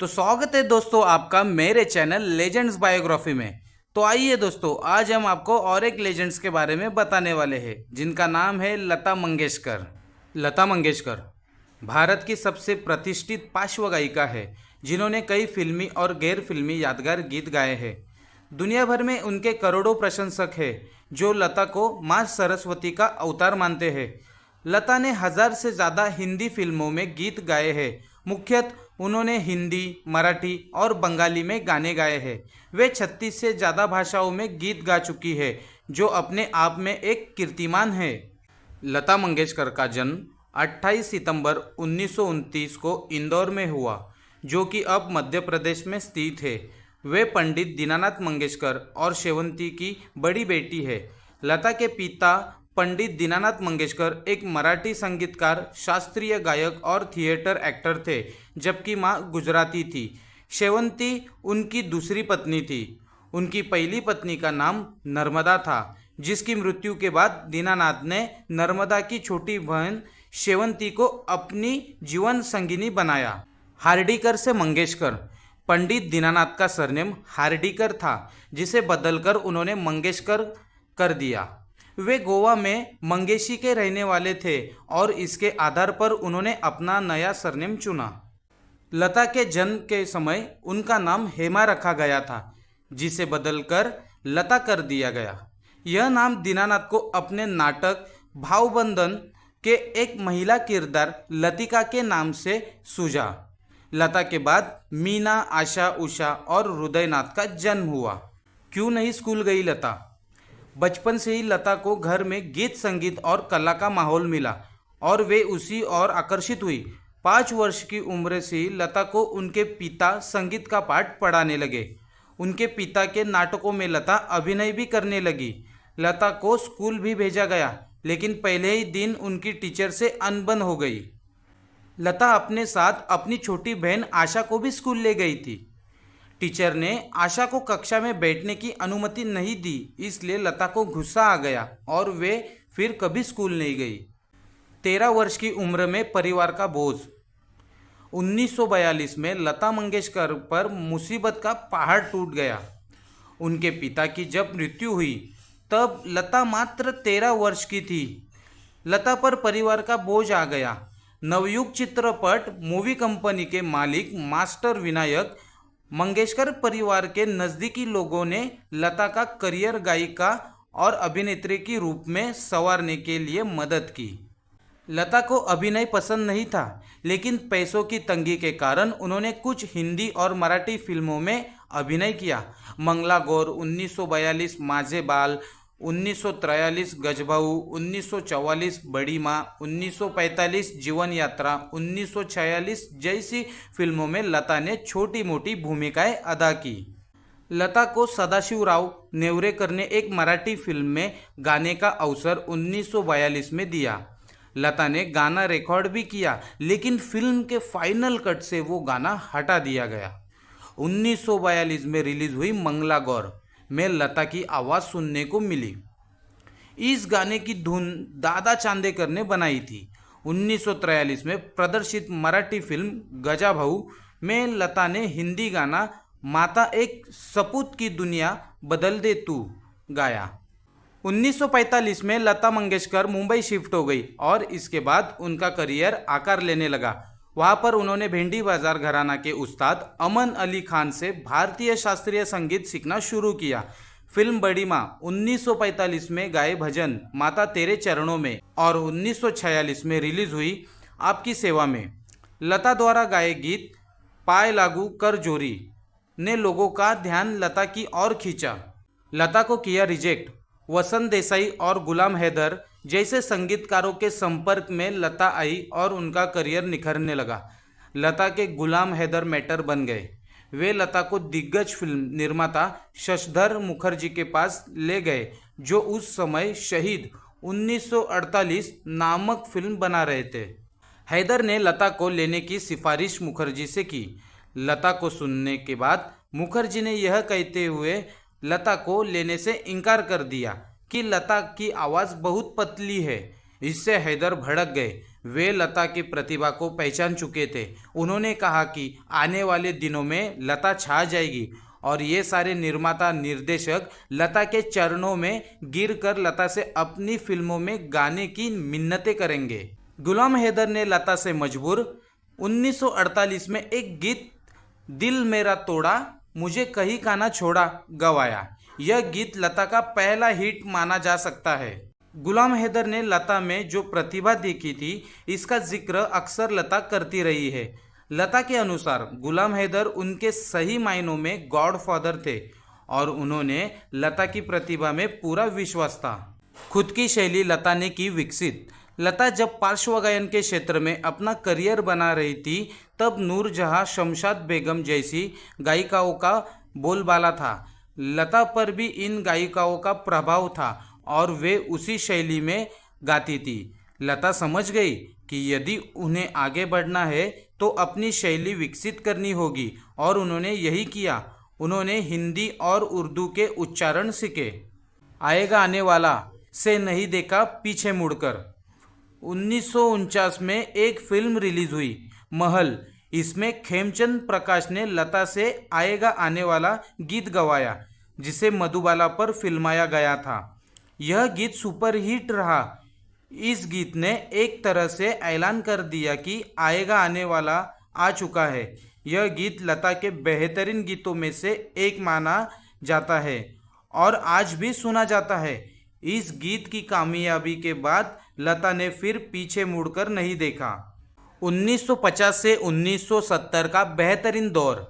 तो स्वागत है दोस्तों आपका मेरे चैनल लेजेंड्स बायोग्राफी में। तो आइए दोस्तों, आज हम आपको और एक लेजेंड्स के बारे में बताने वाले हैं जिनका नाम है लता मंगेशकर। लता मंगेशकर भारत की सबसे प्रतिष्ठित पार्श्व गायिका है जिन्होंने कई फिल्मी और गैर फिल्मी यादगार गीत गाए हैं। दुनिया भर में उनके करोड़ों प्रशंसक हैं जो लता को माँ सरस्वती का अवतार मानते हैं। लता ने 1000 से ज़्यादा हिंदी फिल्मों में गीत गाए हैं। मुख्यतः उन्होंने हिंदी, मराठी और बंगाली में गाने गाए हैं। वे 36 से ज़्यादा भाषाओं में गीत गा चुकी है, जो अपने आप में एक कीर्तिमान है। लता मंगेशकर का जन्म 28 सितंबर 1929 को इंदौर में हुआ, जो कि अब मध्य प्रदेश में स्थित है। वे पंडित दीनानाथ मंगेशकर और शेवंती की बड़ी बेटी है। लता के पिता पंडित दीनानाथ मंगेशकर एक मराठी संगीतकार, शास्त्रीय गायक और थिएटर एक्टर थे, जबकि माँ गुजराती थी। शेवंती उनकी दूसरी पत्नी थी। उनकी पहली पत्नी का नाम नर्मदा था, जिसकी मृत्यु के बाद दीनानाथ ने नर्मदा की छोटी बहन शेवंती को अपनी जीवन संगिनी बनाया। हार्डीकर से मंगेशकर। पंडित दीनानाथ का सरनेम हार्डीकर था, जिसे बदलकर उन्होंने मंगेशकर कर दिया। वे गोवा में मंगेशी के रहने वाले थे और इसके आधार पर उन्होंने अपना नया सरनेम चुना। लता के जन्म के समय उनका नाम हेमा रखा गया था, जिसे बदलकर लता कर दिया गया। यह नाम दीनानाथ को अपने नाटक भावबंधन के एक महिला किरदार लतिका के नाम से सूझा। लता के बाद मीना, आशा, उषा और हृदयनाथ का जन्म हुआ। क्यों नहीं स्कूल गई लता? बचपन से ही लता को घर में गीत, संगीत और कला का माहौल मिला और वे उसी ओर आकर्षित हुई। 5 वर्ष की उम्र से ही लता को उनके पिता संगीत का पाठ पढ़ाने लगे। उनके पिता के नाटकों में लता अभिनय भी करने लगी। लता को स्कूल भी भेजा गया, लेकिन पहले ही दिन उनकी टीचर से अनबन हो गई। लता अपने साथ अपनी छोटी बहन आशा को भी स्कूल ले गई थी। टीचर ने आशा को कक्षा में बैठने की अनुमति नहीं दी, इसलिए लता को गुस्सा आ गया और वे फिर कभी स्कूल नहीं गई। 13 वर्ष की उम्र में परिवार का बोझ। 1942 में लता मंगेशकर पर मुसीबत का पहाड़ टूट गया। उनके पिता की जब मृत्यु हुई तब लता मात्र 13 वर्ष की थी। लता पर परिवार का बोझ आ गया। नवयुग चित्रपट मूवी कंपनी के मालिक मास्टर विनायक मंगेशकर परिवार के नज़दीकी लोगों ने लता का करियर गायिका और अभिनेत्री के रूप में संवारने के लिए मदद की। लता को अभिनय पसंद नहीं था, लेकिन पैसों की तंगी के कारण उन्होंने कुछ हिंदी और मराठी फिल्मों में अभिनय किया। मंगला गौर 1942, माझे बाल 1943, गजभाऊ 1944, बड़ी माँ 1945, जीवन यात्रा 1946 जैसी फिल्मों में लता ने छोटी मोटी भूमिकाएं अदा की। लता को सदाशिवराव नेवरेकर ने एक मराठी फिल्म में गाने का अवसर 1942 में दिया। लता ने गाना रिकॉर्ड भी किया, लेकिन फिल्म के फाइनल कट से वो गाना हटा दिया गया। 1942 में रिलीज हुई मंगला गौर में लता की आवाज़ सुनने को मिली। इस गाने की धुन दादा चांदेकर ने बनाई थी। 1943 में प्रदर्शित मराठी फिल्म गजाभाऊ में लता ने हिंदी गाना माता एक सपूत की दुनिया बदल दे तू गाया। 1945 में लता मंगेशकर मुंबई शिफ्ट हो गई और इसके बाद उनका करियर आकार लेने लगा। वहाँ पर उन्होंने भेंडी बाजार घराना के उस्ताद अमन अली खान से भारतीय शास्त्रीय संगीत सीखना शुरू किया। फिल्म बड़ी माँ 1945 में गाए भजन माता तेरे चरणों में और 1946 में रिलीज हुई आपकी सेवा में। लता द्वारा गाए गीत पाय लागू कर जोरी ने लोगों का ध्यान लता की ओर खींचा। लता को किया रिजेक्ट। वसंत देसाई और गुलाम हैदर जैसे संगीतकारों के संपर्क में लता आई और उनका करियर निखरने लगा। लता के गुलाम हैदर मेंटर बन गए। वे लता को दिग्गज फिल्म निर्माता शशधर मुखर्जी के पास ले गए, जो उस समय शहीद 1948 नामक फिल्म बना रहे थे। हैदर ने लता को लेने की सिफारिश मुखर्जी से की। लता को सुनने के बाद मुखर्जी ने यह कहते हुए लता को लेने से इनकार कर दिया कि लता की आवाज़ बहुत पतली है। इससे हैदर भड़क गए। वे लता की प्रतिभा को पहचान चुके थे। उन्होंने कहा कि आने वाले दिनों में लता छा जाएगी और ये सारे निर्माता निर्देशक लता के चरणों में गिरकर लता से अपनी फिल्मों में गाने की मिन्नतें करेंगे। गुलाम हैदर ने लता से मजबूर 1948 में एक गीत दिल मेरा तोड़ा मुझे कहीं का ना छोड़ा गवाया। यह गीत लता का पहला हिट माना जा सकता है। गुलाम हैदर ने लता में जो प्रतिभा देखी थी इसका जिक्र अक्सर लता करती रही है। लता के अनुसार गुलाम हैदर उनके सही मायनों में गॉडफादर थे और उन्होंने लता की प्रतिभा में पूरा विश्वास था। खुद की शैली लता ने की विकसित। लता जब पार्श्व गायन के क्षेत्र में अपना करियर बना रही थी तब नूरजहां, शमशाद बेगम जैसी गायिकाओं का बोलबाला था। लता पर भी इन गायिकाओं का प्रभाव था और वे उसी शैली में गाती थी। लता समझ गई कि यदि उन्हें आगे बढ़ना है तो अपनी शैली विकसित करनी होगी और उन्होंने यही किया। उन्होंने हिंदी और उर्दू के उच्चारण सीखे। आएगा आने वाला से नहीं देखा पीछे मुड़कर 1949 में एक फिल्म रिलीज हुई महल। इसमें खेमचंद प्रकाश ने लता से आएगा आने वाला गीत गवाया जिसे मधुबाला पर फिल्माया गया था। यह गीत सुपरहिट रहा। इस गीत ने एक तरह से ऐलान कर दिया कि आएगा आने वाला आ चुका है। यह गीत लता के बेहतरीन गीतों में से एक माना जाता है और आज भी सुना जाता है। इस गीत की कामयाबी के बाद लता ने फिर पीछे मुड़कर नहीं देखा। 1950 से 1970 का बेहतरीन दौर।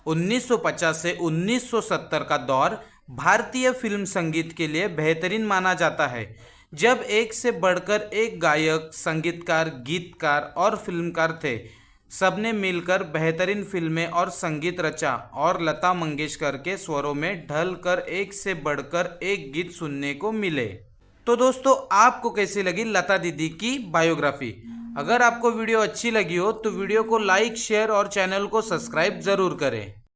1950 से 1970 का दौर भारतीय फिल्म संगीत के लिए बेहतरीन माना जाता है, जब एक से बढ़कर एक गायक, संगीतकार, गीतकार और फिल्मकार थे। सबने मिलकर बेहतरीन फिल्में और संगीत रचा और लता मंगेशकर के स्वरों में ढल कर एक से बढ़कर एक गीत सुनने को मिले। तो दोस्तों, आपको कैसी लगी लता दीदी की बायोग्राफी? अगर आपको वीडियो अच्छी लगी हो तो वीडियो को लाइक, शेयर और चैनल को सब्सक्राइब ज़रूर करें।